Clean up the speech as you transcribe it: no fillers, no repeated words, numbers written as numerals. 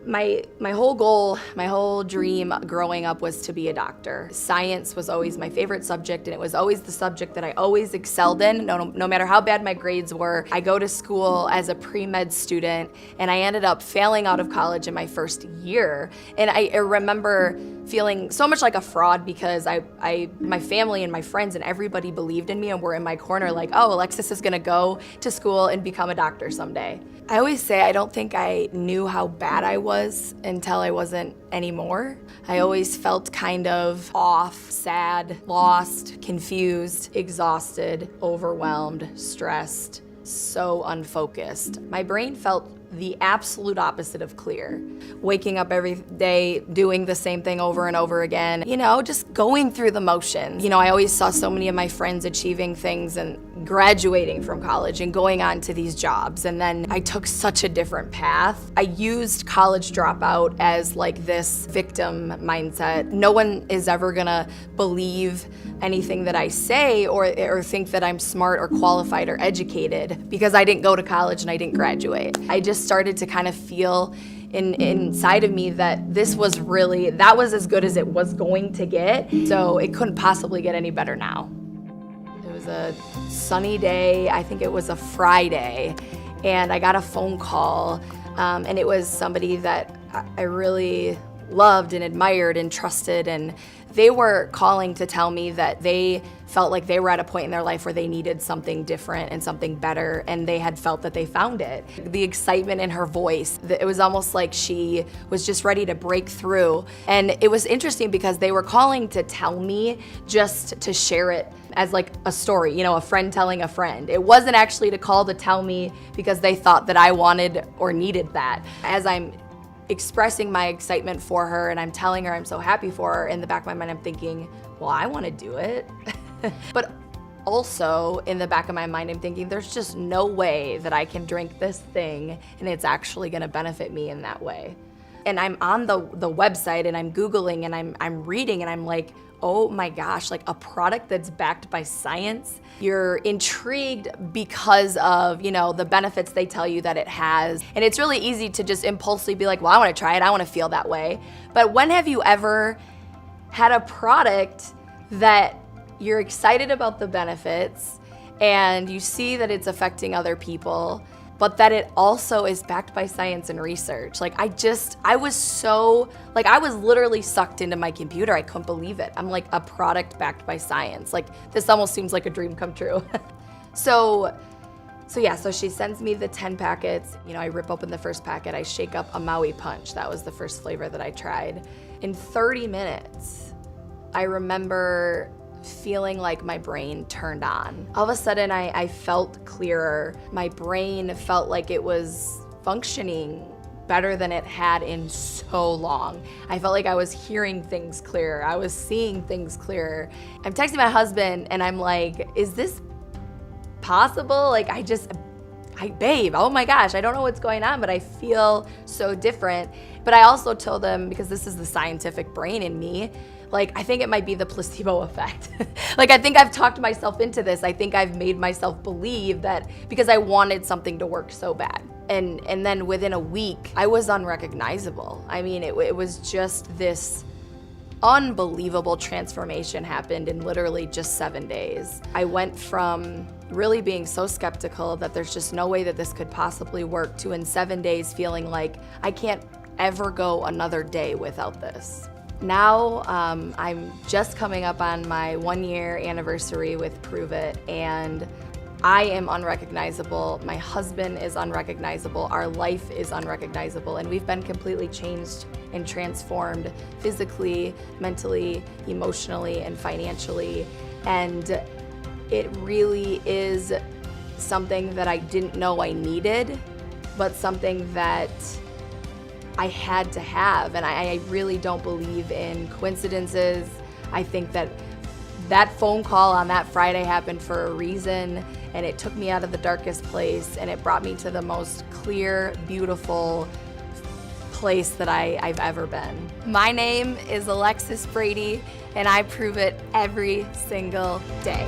My whole goal, my whole dream growing up was to be a doctor. Science was always my favorite subject, and it was always the subject that I always excelled in, no matter how bad my grades were. I go to school as a pre-med student, and I ended up failing out of college in my first year. And I remember feeling so much like a fraud because my family and my friends and everybody believed in me and were in my corner like, oh, Alexis is gonna go to school and become a doctor someday. I always say I don't think I knew how bad I was until I wasn't anymore. I always felt kind of off, sad, lost, confused, exhausted, overwhelmed, stressed, so unfocused. My brain felt the absolute opposite of clear. Waking up every day, doing the same thing over and over again, just going through the motions. I always saw so many of my friends achieving things and graduating from college and going on to these jobs. And then I took such a different path. I used college dropout as like this victim mindset. No one is ever gonna believe anything that I say or think that I'm smart or qualified or educated because I didn't go to college and I didn't graduate. I just started to kind of feel inside of me that that was as good as it was going to get. So it couldn't possibly get any better now. It was a sunny day, I think it was a Friday, and I got a phone call, and it was somebody that I really loved and admired and trusted, and they were calling to tell me that they felt like they were at a point in their life where they needed something different and something better, and they had felt that they found it. The excitement in her voice, it was almost like she was just ready to break through. And it was interesting because they were calling to tell me just to share it as like a story, a friend telling a friend. It wasn't actually to call to tell me because they thought that I wanted or needed that. As I'm expressing my excitement for her and I'm telling her I'm so happy for her, in the back of my mind I'm thinking, well, I want to do it. But also in the back of my mind I'm thinking there's just no way that I can drink this thing and it's actually going to benefit me in that way. And I'm on the website and I'm Googling and I'm reading and I'm like, oh my gosh, like a product that's backed by science. You're intrigued because of, the benefits they tell you that it has. And it's really easy to just impulsively be like, well, I want to try it. I want to feel that way. But when have you ever had a product that you're excited about the benefits and you see that it's affecting other people, but that it also is backed by science and research? Like I was literally sucked into my computer. I couldn't believe it. I'm like, a product backed by science. Like this almost seems like a dream come true. So she sends me the 10 packets. I rip open the first packet. I shake up a Maui Punch. That was the first flavor that I tried. In 30 minutes, I remember feeling like my brain turned on. All of a sudden, I felt clearer. My brain felt like it was functioning better than it had in so long. I felt like I was hearing things clearer. I was seeing things clearer. I'm texting my husband and I'm like, is this possible? Like babe, oh my gosh, I don't know what's going on, but I feel so different. But I also told him, because this is the scientific brain in me, like, I think it might be the placebo effect. Like, I think I've talked myself into this. I think I've made myself believe that because I wanted something to work so bad. And then within a week, I was unrecognizable. I mean, it was just this unbelievable transformation happened in literally just 7 days. I went from really being so skeptical that there's just no way that this could possibly work to in 7 days feeling like I can't ever go another day without this. Now, I'm just coming up on my 1-year anniversary with Prüvit, and I am unrecognizable. My husband is unrecognizable. Our life is unrecognizable, and we've been completely changed and transformed physically, mentally, emotionally, and financially. And it really is something that I didn't know I needed, but something that I had to have. And I really don't believe in coincidences. I think that phone call on that Friday happened for a reason, and it took me out of the darkest place, and it brought me to the most clear, beautiful place that I've ever been. My name is Alexis Brady, and I prove it every single day.